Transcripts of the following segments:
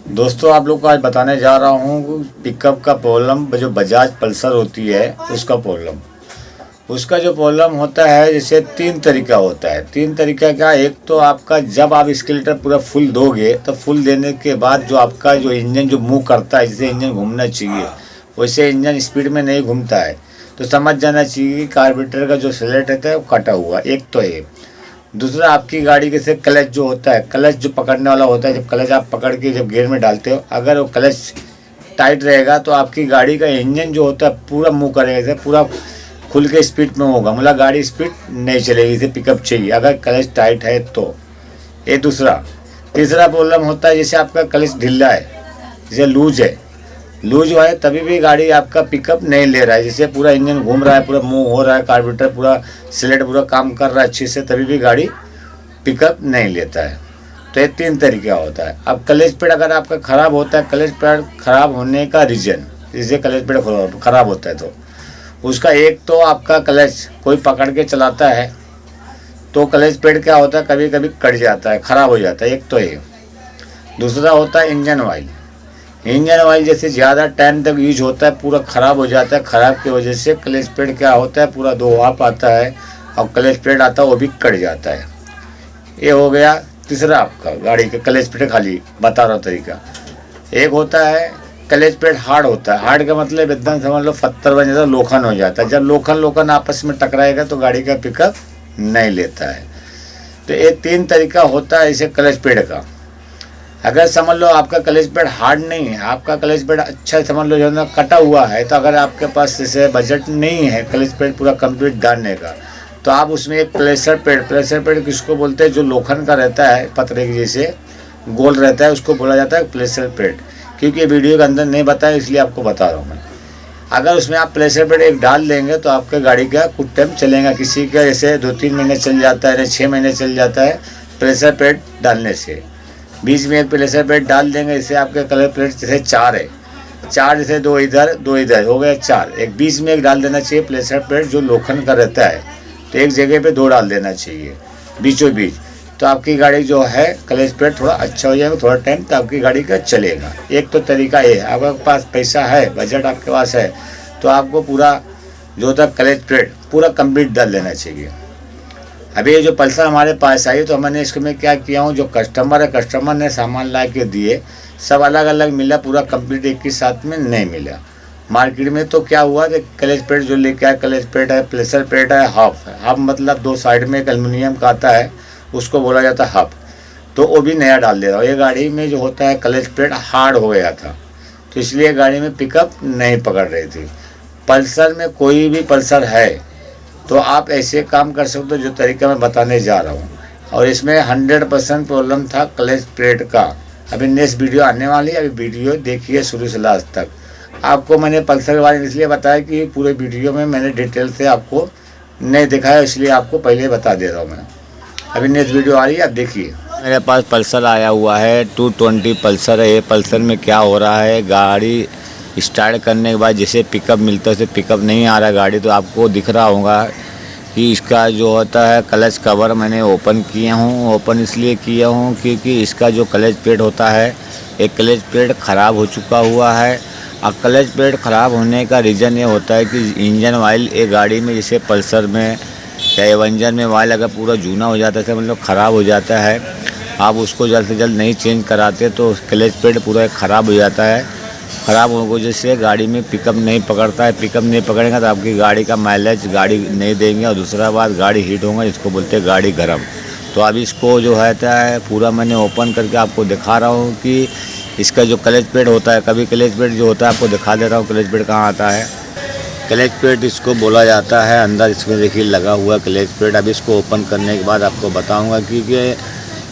दोस्तों आप लोग को आज बताने जा रहा हूँ पिकअप का प्रॉब्लम। जो बजाज पल्सर होती है उसका प्रॉब्लम। उसका जो प्रॉब्लम होता है जैसे तीन तरीका होता है। तीन तरीका क्या, एक तो आपका जब आप इसके लीटर पूरा फुल दोगे तो फुल देने के बाद जो आपका जो इंजन जो मूव करता है, जैसे इंजन घूमना चाहिए वैसे इंजन स्पीड में नहीं घूमता है, तो समझ जाना चाहिए कि कार्बोरेटर का जो स्लेट रहता है वो कटा हुआ। एक तो ये। दूसरा, आपकी गाड़ी के से क्लच जो होता है, क्लच जो पकड़ने वाला होता है, जब क्लच आप पकड़ के जब गियर में डालते हो, अगर वो क्लच टाइट रहेगा तो आपकी गाड़ी का इंजन जो होता है पूरा मूव करेगा, जैसे पूरा खुल के स्पीड में होगा, मतलब गाड़ी स्पीड नहीं चलेगी। इसे पिकअप चाहिए अगर क्लच टाइट है तो। ये दूसरा। तीसरा प्रॉब्लम होता है जैसे आपका क्लच ढीला है, जैसे लूज है, लूज है तभी भी गाड़ी आपका पिकअप नहीं ले रहा है, जैसे पूरा इंजन घूम रहा है, पूरा मूव हो रहा है, कार्बोरेटर पूरा स्लेट पूरा काम कर रहा है अच्छे से, तभी भी गाड़ी पिकअप नहीं लेता है। तो ये तीन तरीका होता है। अब क्लच पेड अगर आपका ख़राब होता है, क्लच पेड ख़राब होने का रीज़न, जैसे क्लच पेड ख़राब होता है तो उसका एक तो आपका क्लच कोई पकड़ के चलाता है तो क्लच पेड क्या होता है कभी कभी कट जाता है, ख़राब हो जाता है, एक तो ये। दूसरा होता है इंजन ऑयल। इंजन ऑयल जैसे ज़्यादा टाइम तक यूज होता है पूरा ख़राब हो जाता है, ख़राब की वजह से क्लच पेड क्या होता है पूरा दो हाफ आता है और क्लच पेड आता है वो भी कट जाता है। ये हो गया तीसरा आपका गाड़ी का क्लच पेड। खाली बता रहा हूँ तरीका। एक होता है क्लच पेड हार्ड होता है। हार्ड का मतलब एकदम समझ लो पत्थर बन जाता है, लोखंड हो जाता है। जब लोखंड आपस में टकराएगा तो गाड़ी का पिकअप नहीं लेता है। तो ये तीन तरीका होता है इसे क्लच पेड का। अगर समझ लो आपका क्लच पेड हार्ड नहीं है, आपका क्लच पेड अच्छा समझ लो जो ना कटा हुआ है, तो अगर आपके पास जैसे बजट नहीं है क्लच पेड पूरा कंप्लीट डालने का, तो आप उसमें एक प्रेशर पेड किसको बोलते हैं, जो लोखंड का रहता है पतरे के जैसे गोल रहता है, उसको बोला जाता है प्रेशर पेड। क्योंकि ये वीडियो के अंदर नहीं बताया इसलिए आपको बता रहा हूँ मैं। अगर उसमें आप प्रेशर पेड एक डाल देंगे तो आपका गाड़ी का कुछ टाइम चलेगा। किसी का जैसे 2-3 महीने चल जाता है, 6 महीने चल जाता है प्रेशर पेड डालने से। बीच में एक प्रेशर पेड डाल देंगे, जैसे आपके कलर प्लेट जैसे 4 है, 4 जैसे 2 इधर 2 इधर हो गए 4। एक बीच में एक डाल देना चाहिए प्रेशर पेड जो लोखंड का रहता है, तो एक जगह पे 2 डाल देना चाहिए बीचों बीच। तो आपकी गाड़ी जो है क्लच पेड थोड़ा अच्छा हो जाएगा, थोड़ा टाइम तो आपकी गाड़ी का चलेगा। एक तो तरीका ये है। आपके पास पैसा है, बजट आपके पास है, तो आपको पूरा जो होता है क्लच पेड पूरा कंप्लीट डाल देना चाहिए। अभी ये जो पल्सर हमारे पास आई तो मैंने इसको मैं क्या किया हूँ, जो कस्टमर है कस्टमर ने सामान ला के दिए, सब अलग अलग मिला, पूरा कंप्लीट एक ही साथ में नहीं मिला। मार्केट में तो क्या हुआ कि क्लच पेड जो लेके आया, क्लच पेड है, प्रेशर पेड है, हाफ है। हाफ मतलब 2 साइड में एक एल्युमिनियम का आता है, उसको बोला जाता है हाफ, तो वो भी नया डाल दे रहा हूँ। ये गाड़ी में जो होता है क्लच पेड हार्ड हो गया था, तो इसलिए गाड़ी में पिकअप नहीं पकड़ रही थी। पल्सर में कोई भी पल्सर है तो आप ऐसे काम कर सकते हो जो तरीका मैं बताने जा रहा हूँ। और इसमें 100% प्रॉब्लम था क्लच पेड का। अभी नेक्स्ट वीडियो आने वाली है, अभी वीडियो देखिए शुरू से लास्ट तक। आपको मैंने पल्सर के बारे में इसलिए बताया कि पूरे वीडियो में मैंने डिटेल से आपको नहीं दिखाया, इसलिए आपको पहले बता दे रहा हूँ मैं। अभी नेक्स्ट वीडियो आ रही है, आप देखिए। मेरे पास पल्सर आया हुआ है, 220 पल्सर है। ये पल्सर में क्या हो रहा है, गाड़ी स्टार्ट करने के बाद जैसे पिकअप मिलता है उसे पिकअप नहीं आ रहा गाड़ी, तो आपको दिख रहा होगा कि इसका जो होता है क्लच कवर मैंने ओपन किया हूँ। ओपन इसलिए किया हूँ क्योंकि इसका जो क्लच पेड होता है, एक क्लच पेड ख़राब हो चुका हुआ है। और क्लच पेड ख़राब होने का रीज़न ये होता है कि इंजन ऑयल एक गाड़ी में जैसे पल्सर में या एवेंजर में ऑयल अगर पूरा जूना हो जाता है, मतलब ख़राब हो जाता है, आप उसको जल्द से जल्द नहीं चेंज कराते तो क्लच पेड पूरा ख़राब हो जाता है। ख़राब होने की वजह से गाड़ी में पिकअप नहीं पकड़ता है। पिकअप नहीं पकड़ेगा तो आपकी गाड़ी का माइलेज गाड़ी नहीं देंगे, और दूसरा बात गाड़ी हीट होगा, जिसको बोलते हैं गाड़ी गर्म। तो अब इसको जो है पूरा मैंने ओपन करके आपको दिखा रहा हूँ कि इसका जो क्लच पेड होता है, कभी क्लच पेड जो होता है आपको दिखा दे रहा हूँ क्लच पेड कहाँ आता है। क्लच पेड इसको बोला जाता है, अंदर इसमें देखिए लगा हुआ क्लच पेड। अब इसको ओपन करने के बाद आपको बताऊँगा क्योंकि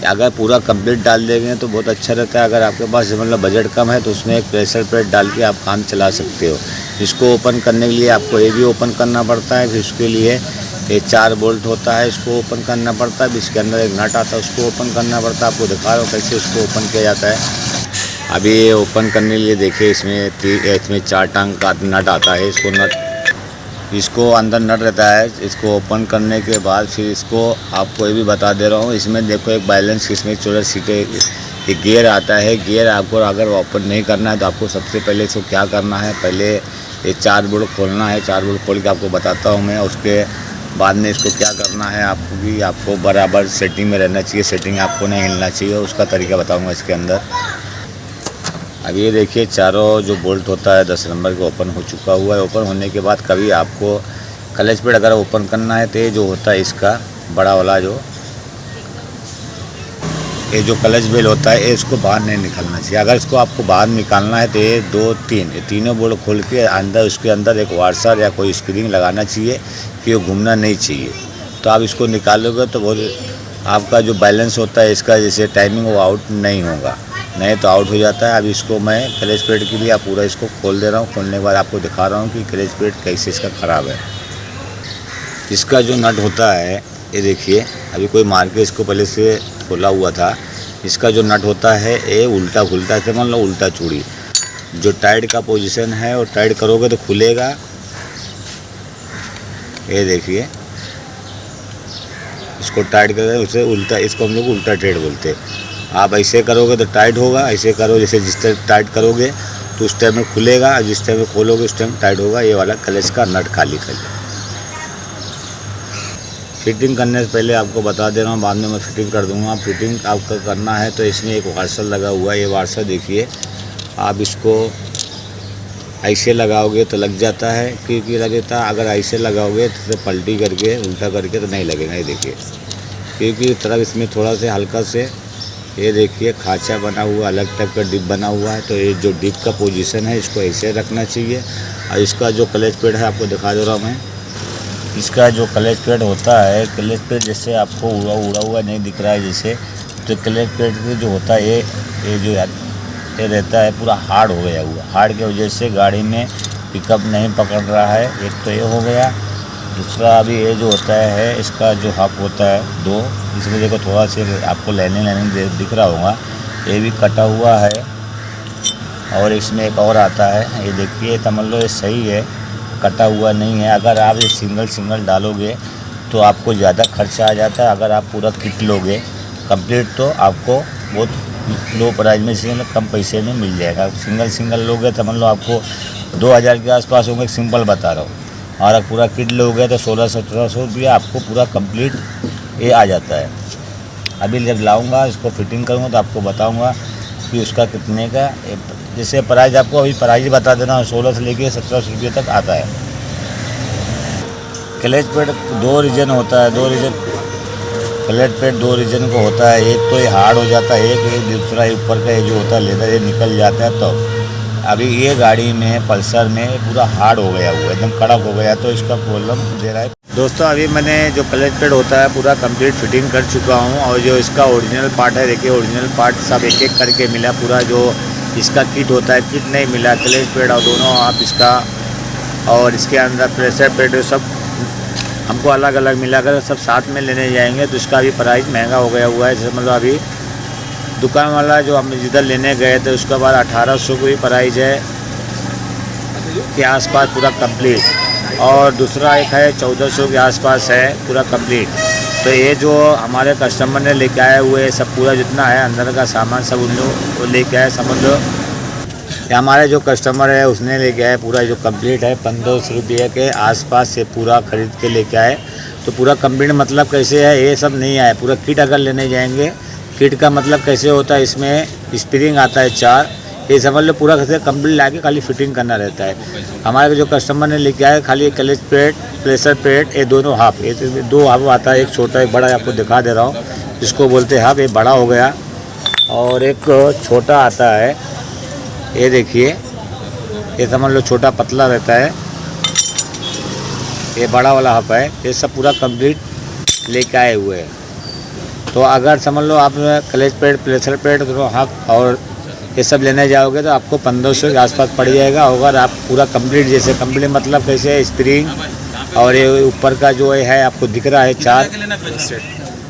अगर पूरा कंप्लीट डाल देंगे तो बहुत अच्छा रहता है। अगर आपके पास मतलब बजट कम है तो उसमें एक प्रेशर पेड डाल के आप काम चला सकते हो। इसको ओपन करने के लिए आपको ये भी ओपन करना पड़ता है, फिर उसके लिए ये 4 बोल्ट होता है, इसको ओपन करना पड़ता है। इसके अंदर एक नट आता है, उसको ओपन करना पड़ता है। आपको दिखा रहा हूँ कैसे उसको ओपन किया जाता है। अभी ये ओपन करने के लिए देखिए इसमें 4 टांग का नट आता है। इसको अंदर नट रहता है। इसको ओपन करने के बाद फिर इसको आपको ये भी बता दे रहा हूँ, इसमें देखो एक बैलेंस, इसमें 14 सीटें ये गियर आता है। गियर आपको अगर ओपन नहीं करना है तो आपको सबसे पहले इसको क्या करना है, पहले ये 4 बोल्ट खोलना है। 4 बोल्ट खोल के आपको बताता हूँ मैं। उसके बाद में इसको क्या करना है आपको कि आपको बराबर सेटिंग में रहना चाहिए, सेटिंग आपको नहीं हिलना चाहिए, उसका तरीका बताऊँगा इसके अंदर। अब ये देखिए चारों जो बोल्ट होता है 10 नंबर का ओपन हो चुका हुआ है। ओपन होने के बाद कभी आपको क्लच पेड अगर ओपन करना है तो ये जो होता है इसका बड़ा वाला ये जो क्लच बेल होता है ये इसको बाहर नहीं निकालना चाहिए। अगर इसको आपको बाहर निकालना है तो ये 2, 3 ये तीनों बोल्ट खोल के अंदर उसके अंदर एक वाशर या कोई स्प्रिंग लगाना चाहिए कि वो घूमना नहीं चाहिए। तो आप इसको निकालोगे तो बहुत आपका जो बैलेंस होता है इसका जैसे टाइमिंग वो आउट नहीं होगा, नहीं तो आउट हो जाता है। अब इसको मैं क्लच पेड के लिए आप पूरा इसको खोल दे रहा हूँ। खोलने के बाद आपको दिखा रहा हूँ कि क्लच पेड कैसे इसका ख़राब है। इसका जो नट होता है ये देखिए, अभी कोई मार के इसको पहले से खोला हुआ था। इसका जो नट होता है ये उल्टा खुलता है, मान लो उल्टा चूड़ी। जो टाइट का पोजीशन है वो टाइट करोगे तो खुलेगा। ये देखिए इसको टाइट करोगे उसे उल्टा, इसको हम लोग उल्टा टेढ़ बोलते हैं। आप ऐसे करोगे तो टाइट होगा, ऐसे करो जैसे जिस टाइम टाइट करोगे तो उस टाइम में खुलेगा, जिस टाइम में खोलोगे उस टाइम टाइट होगा। ये वाला क्लच का नट खाली कर लो। फिटिंग करने से पहले आपको बता दे रहा हूँ, बाद में मैं फिटिंग कर दूँगा। फिटिंग आपको करना है तो इसमें एक वाशर लगा हुआ है। ये वाशर देखिए, आप इसको ऐसे लगाओगे तो लग जाता है, क्योंकि लगता है अगर ऐसे लगाओगे तो पलटी करके उल्टा करके तो नहीं लगेगा। ये देखिए, क्योंकि तरफ इसमें थोड़ा से हल्का से ये देखिए खाँचा बना हुआ, अलग टाइप का डिप बना हुआ है। तो ये जो डिप का पोजीशन है इसको ऐसे रखना चाहिए। और इसका जो क्लच पेड है आपको दिखा दे रहा हूँ मैं। इसका जो क्लच पेड होता है, क्लच पेड जैसे आपको उड़ा हुआ नहीं दिख रहा है जैसे, तो क्लच पेड जो होता है ये जो ये रहता है पूरा हार्ड हो गया हुआ। हार्ड की वजह से गाड़ी में पिकअप नहीं पकड़ रहा है। एक तो ये हो गया। दूसरा अभी ये जो होता है इसका जो हब होता है 2, इसमें देखो थोड़ा से आपको लाइनिंग दिख रहा होगा, ये भी कटा हुआ है। और इसमें एक और आता है, ये देखिए समझ लो ये सही है, कटा हुआ नहीं है। अगर आप ये सिंगल डालोगे तो आपको ज़्यादा खर्चा आ जाता है। अगर आप पूरा किट लोगे कंप्लीट तो आपको बहुत लो प्राइस में से कम पैसे में मिल जाएगा। सिंगल लोगे तो समझ लो आपको 2000 के आसपास होंगे, सिंपल बता रहा हूँ। और पूरा किट लोगे तो 1600-1700 रुपया आपको पूरा कंप्लीट ये आ जाता है। अभी जब लाऊंगा इसको फिटिंग करूँगा तो आपको बताऊँगा कि उसका कितने का, जैसे प्राइस आपको अभी प्राइस बता देना, 16 से लेके 1700 रुपये तक आता है। क्लच पेड 2 रीजन होता है, 2 रीजन क्लच पेड 2 रीजन को होता है। एक तो ये हार्ड हो जाता है, एक दूसरा ऊपर का ये जो होता है लेदर ये निकल जाता है। तो अभी ये गाड़ी में पल्सर में पूरा हार्ड हो गया हुआ, एकदम कड़क हो गया, तो इसका प्रॉब्लम दे रहा है। दोस्तों अभी मैंने जो क्लच पेड होता है पूरा कंप्लीट फिटिंग कर चुका हूँ। और जो इसका ओरिजिनल पार्ट है देखिए, ओरिजिनल पार्ट सब एक एक करके मिला। पूरा जो इसका किट होता है किट नहीं मिला, क्लच पेड और दोनों आप इसका और इसके अंदर प्रेशर पेड सब हमको अलग अलग मिला कर सब साथ में लेने जाएंगे तो इसका भी प्राइस महंगा हो गया हुआ है। जैसे मतलब अभी दुकान वाला जो हम जिधर लेने गए थे उसके बाद 1800 की प्राइस है के आसपास पूरा कंप्लीट। और दूसरा एक है 1400 के आसपास है पूरा कंप्लीट। तो ये जो हमारे कस्टमर ने लेके आए हुए सब पूरा जितना है अंदर का सामान सब उन लोग वो लेके आए। समझ लो हमारे जो कस्टमर है उसने लेके आए पूरा जो कंप्लीट है 1500 रुपये के आसपास से पूरा ख़रीद के लेके आए। तो पूरा कंप्लीट मतलब कैसे है, ये सब नहीं आए। पूरा किट अगर लेने जाएंगे, किट का मतलब कैसे होता है, इसमें स्प्रिंग आता है 4, ये समझ लो पूरा कैसे कंप्लीट लाके खाली फिटिंग करना रहता है। हमारे जो कस्टमर ने लेके आए खाली क्लच पेड प्रेशर पेड ये दोनों हाफ, ये 2 हाफ आता है, एक छोटा एक बड़ा आपको दिखा दे रहा हूँ, इसको बोलते हैं हाफ, ये बड़ा हो गया। और एक छोटा आता है, ये देखिए ये समझ लो छोटा पतला रहता है, ये बड़ा वाला हब है। ये सब पूरा कंप्लीट लेके आए हुए हैं। तो अगर समझ लो आप क्लच पेड प्रेशर पेड दोनों हब और ये सब लेने जाओगे तो आपको 1500 के आसपास पड़ जाएगा। अगर आप पूरा कंप्लीट जैसे कंप्लीट मतलब कैसे स्प्रिंग और ये ऊपर का जो है आपको दिख रहा है 4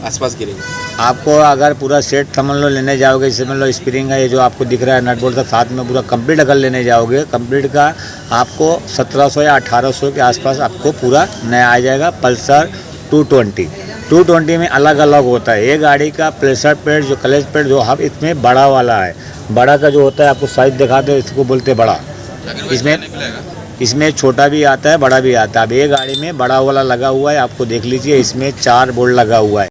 आसपास गिरेगा। आपको अगर पूरा सेट समझ लो लेने जाओगे, जैसे मतलब स्प्रिंग है ये जो आपको दिख रहा है नट बोल्ट का साथ में पूरा कंप्लीट अगर लेने जाओगे, कंप्लीट का आपको 1700 या 1800 के आसपास आपको पूरा नया आ जाएगा पल्सर 220। 220 में अलग अलग होता है। ये गाड़ी का प्रेशर पेड जो क्लच पेड जो हम इसमें बड़ा वाला है, बड़ा का जो होता है आपको साइज दिखा दो, इसको बोलते हैं बड़ा। इसमें छोटा भी आता है, बड़ा भी आता है। अब ये गाड़ी में बड़ा वाला लगा हुआ है, आपको देख लीजिए, इसमें 4 बोल्ट लगा हुआ है।